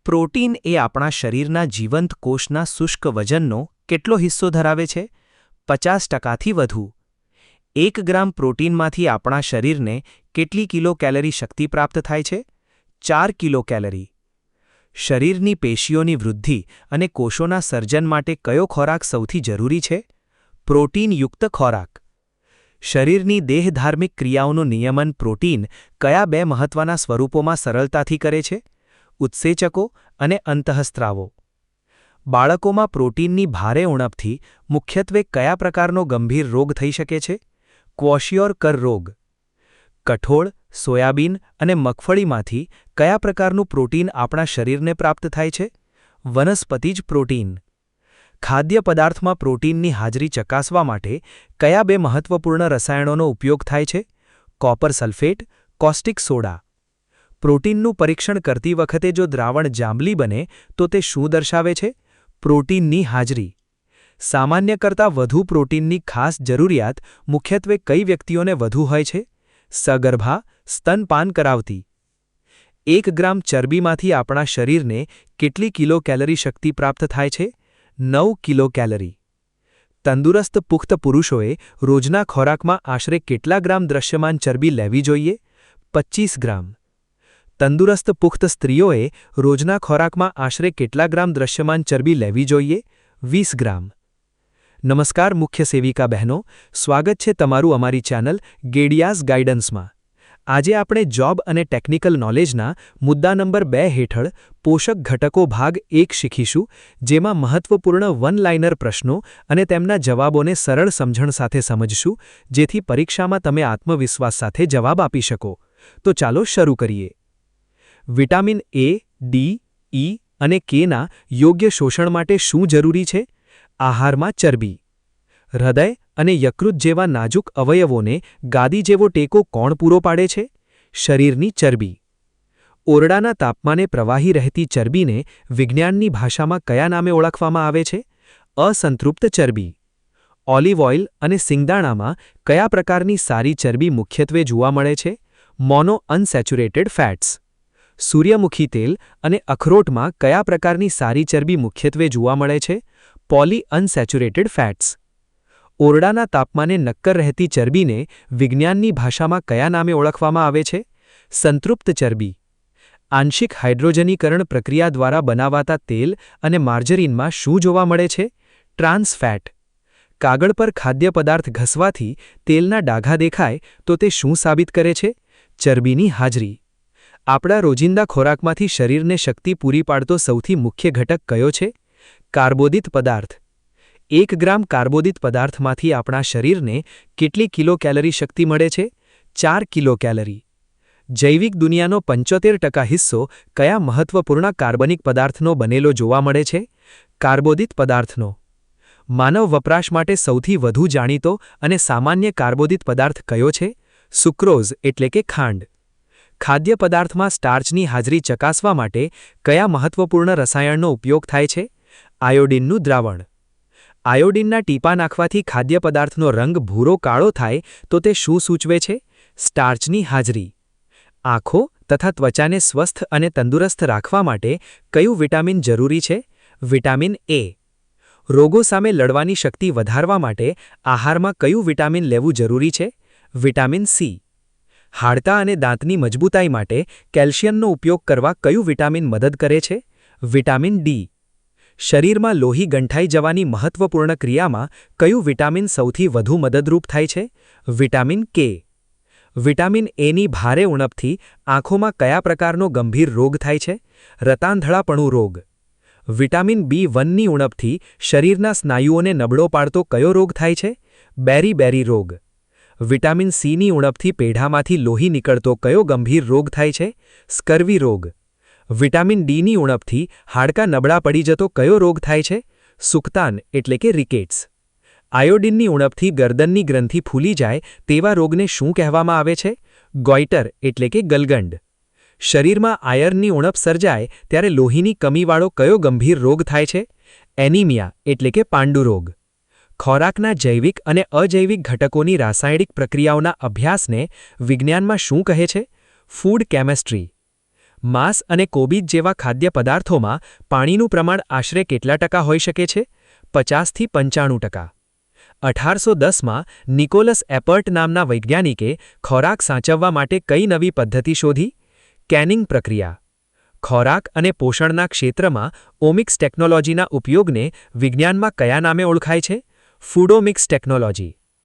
Protein એ આપણા શરીરના જીવંત કોષના શુષ્ક વજનનો કેટલો હિસ્સો ધરાવે છે? 50%થી વધુ. 1 ગ્રામ પ્રોટીનમાંથી આપણા શરીરને કેટલી કિલોકેલરી શક્તિ પ્રાપ્ત થાય છે? 4 કિલોકેલરી. શરીરની પેશીઓની વૃદ્ધિ અને કોષોના સર્જન માટે કયો ખોરાક સૌથી જરૂરી છે? પ્રોટીનયુક્ત ખોરાક. શરીરની દેહધાર્મિક ક્રિયાઓનું નિયમન પ્રોટીન કયા 2 મહત્વના સ્વરૂપોમાં સરળતાથી કરે છે? ઉત્સેચકો અને અંતઃસ્ત્રાવો. બાળકોમાં પ્રોટીનની ભારે ઉણપથી મુખ્યત્વે કયા પ્રકારનો ગંભીર રોગ થઈ શકે છે? ક્વોશિયોર-કર રોગ. કઠોળ, સોયાબીન અને મગફળીમાંથી કયા પ્રકારનું પ્રોટીન આપણા શરીરને પ્રાપ્ત થાય છે? વનસ્પતિજ પ્રોટીન. ખાદ્ય પદાર્થમાં પ્રોટીનની હાજરી ચકાસવા માટે કયા 2 મહત્વપૂર્ણ રસાયણોનો ઉપયોગ થાય છે? Copper sulphate, caustic soda. પ્રોટીનનું પરીક્ષણ કરતી વખતે જો દ્રાવણ જાંબલી બને તો તે શું દર્શાવે છે? પ્રોટીનની હાજરી. સામાન્ય કરતાં વધુ પ્રોટીનની ખાસ જરૂરિયાત મુખ્યત્વે કઈ વ્યક્તિઓને વધુ હોય છે? સગર્ભા, સ્તનપાન કરાવતી. 1 ગ્રામ ચરબીમાંથી આપણા શરીરને કેટલી કિલોકેલરી શક્તિ પ્રાપ્ત થાય છે? 9 કિલોકેલરી. તંદુરસ્ત પુખ્ત પુરુષોએ રોજના ખોરાકમાં આશરે કેટલા ગ્રામ દૃશ્યમાન ચરબી લેવી જોઈએ? 25 ગ્રામ. તંદુરસ્ત પુખ્ત સ્ત્રીઓએ રોજના ખોરાકમાં આશરે કેટલા ગ્રામ દૃશ્યમાન ચરબી લેવી જોઈએ? 20 ગ્રામ. નમસ્કાર મુખ્ય સેવિકા બહેનો, સ્વાગત છે તમારું અમારી ચેનલ ગેડિયાઝ ગાઈડન્સમાં. આજે આપણે જોબ અને ટેકનિકલ નોલેજના મુદ્દા નંબર 2 હેઠળ પોષક ઘટકો ભાગ 1 શીખીશું, જેમાં મહત્વપૂર્ણ વન-લાઇનર પ્રશ્નો અને તેમના જવાબોને સરળ સમજણ સાથે સમજશું, જેથી પરીક્ષામાં તમે આત્મવિશ્વાસ સાથે જવાબ આપી શકો. તો ચાલો શરૂ કરીએ. વિટામિન એ, ડી, ઈ અને કેના યોગ્ય શોષણ માટે શું જરૂરી છે? આહારમાં ચરબી. હૃદય અને યકૃત જેવા નાજુક અવયવોને ગાદી જેવો ટેકો કોણ પૂરો પાડે છે? શરીરની ચરબી. ઓરડાના તાપમાને પ્રવાહી રહેતી ચરબીને વિજ્ઞાનની ભાષામાં કયા નામે ઓળખવામાં આવે છે? અસંતૃપ્ત ચરબી. ઓલિવ ઓઇલ અને સિંગદાણામાં કયા પ્રકારની સારી ચરબી મુખ્યત્વે જોવા મળે છે? Mono unsaturated fats. સૂર્યમુખી તેલ અને અખરોટમાં કયા પ્રકારની સારી ચરબી મુખ્યત્વે જોવા મળે છે? Poly unsaturated fats. ઓરડાના તાપમાને નક્કર રહેતી ચરબીને વિજ્ઞાનની ભાષામાં કયા નામે ઓળખવામાં આવે છે? સંતૃપ્ત ચરબી. આંશિક હાઇડ્રોજનીકરણ પ્રક્રિયા દ્વારા બનાવાતા તેલ અને માર્જરીનમાં શું જોવા મળે છે? Trans fat. કાગળ પર ખાદ્ય પદાર્થ ઘસવાથી તેલના ડાઘા દેખાય તો તે શું સાબિત કરે છે? ચરબીની હાજરી. આપણા રોજિંદા ખોરાકમાંથી શરીરને શક્તિ પૂરી પાડતો સૌથી મુખ્ય ઘટક કયો છે? કાર્બોદિત પદાર્થ. 1 ગ્રામ કાર્બોદિત પદાર્થમાંથી આપણા શરીરને કેટલી કિલોકેલરી શક્તિ મળે છે? 4 કિલોકેલરી. જૈવિક દુનિયાનો 75% હિસ્સો કયા મહત્વપૂર્ણ કાર્બનિક પદાર્થનો બનેલો જોવા મળે છે? કાર્બોદિત પદાર્થનો. માનવ વપરાશ માટે સૌથી વધુ જાણીતો અને સામાન્ય કાર્બોદિત પદાર્થ કયો છે? સુક્રોઝ એટલે કે ખાંડ. ખાદ્ય પદાર્થમાં સ્ટાર્ચની હાજરી ચકાસવા માટે કયા મહત્વપૂર્ણ રસાયણનો ઉપયોગ થાય છે? આયોડિનનું દ્રાવણ. આયોડિનના ટીપા નાખવાથી ખાદ્ય પદાર્થનો રંગ ભૂરો કાળો થાય તો તે શું સૂચવે છે? સ્ટાર્ચની હાજરી. આંખો તથા ત્વચાને સ્વસ્થ અને તંદુરસ્ત રાખવા માટે કયું વિટામિન જરૂરી છે? Vitamin A. રોગો સામે લડવાની શક્તિ વધારવા માટે આહારમાં કયું વિટામિન લેવું જરૂરી છે? Vitamin C. હાડકાં અને દાંતની મજબૂતાઈ માટે કેલ્શિયમનો ઉપયોગ કરવા કયું વિટામિન મદદ કરે છે? Vitamin D. શરીરમાં લોહી ગંઠાઈ જવાની મહત્વપૂર્ણ ક્રિયામાં કયું વિટામિન સૌથી વધુ મદદરૂપ થાય છે? વિટામિન કે. વિટામિન એની ભારે ઉણપથી આંખોમાં કયા પ્રકારનો ગંભીર રોગ થાય છે? રતાંધળાપણું રોગ. વિટામિન બી1ની ઉણપથી શરીરના સ્નાયુઓને નબળો પાડતો કયો રોગ થાય છે? બેરી-બેરી રોગ. વિટામિન સીની ઉણપથી પેઢામાંથી લોહી નીકળતો કયો ગંભીર રોગ થાય છે? સ્કર્વી રોગ. વિટામિન ડીની ઉણપથી હાડકાં નબળા પડી જતો કયો રોગ થાય છે? સુકતાન એટલે કે રિકેટ્સ. આયોડિનની ઉણપથી ગરદનની ગ્રંથિ ફૂલી જાય તેવા રોગને શું કહેવામાં આવે છે? ગોઈટર એટલે કે ગલગંડ. શરીરમાં આયર્નની ઉણપ સર્જાય ત્યારે લોહીની કમીવાળો કયો ગંભીર રોગ થાય છે? એનિમિયા એટલે કે પાંડુ રોગ. ખોરાકના જૈવિક અને અજૈવિક ઘટકોની રાસાયણિક પ્રક્રિયાઓના અભ્યાસને વિજ્ઞાનમાં શું કહે છે? Food chemistry. માંસ અને કોબીજ જેવા ખાદ્ય પદાર્થોમાં પાણીનું પ્રમાણ આશરે કેટલા ટકા હોઈ શકે છે? 50થી 95%. 1810માં નિકોલસ એપર્ટ નામના વૈજ્ઞાનિકે ખોરાક સાચવવા માટે કઈ નવી પદ્ધતિ શોધી? કેનિંગ પ્રક્રિયા. ખોરાક અને પોષણના ક્ષેત્રમાં ઓમિક્સ ટેકનોલોજીના ઉપયોગને વિજ્ઞાનમાં કયા નામે ઓળખાય છે? ફૂડોમિક્સ ટેકનોલોજી.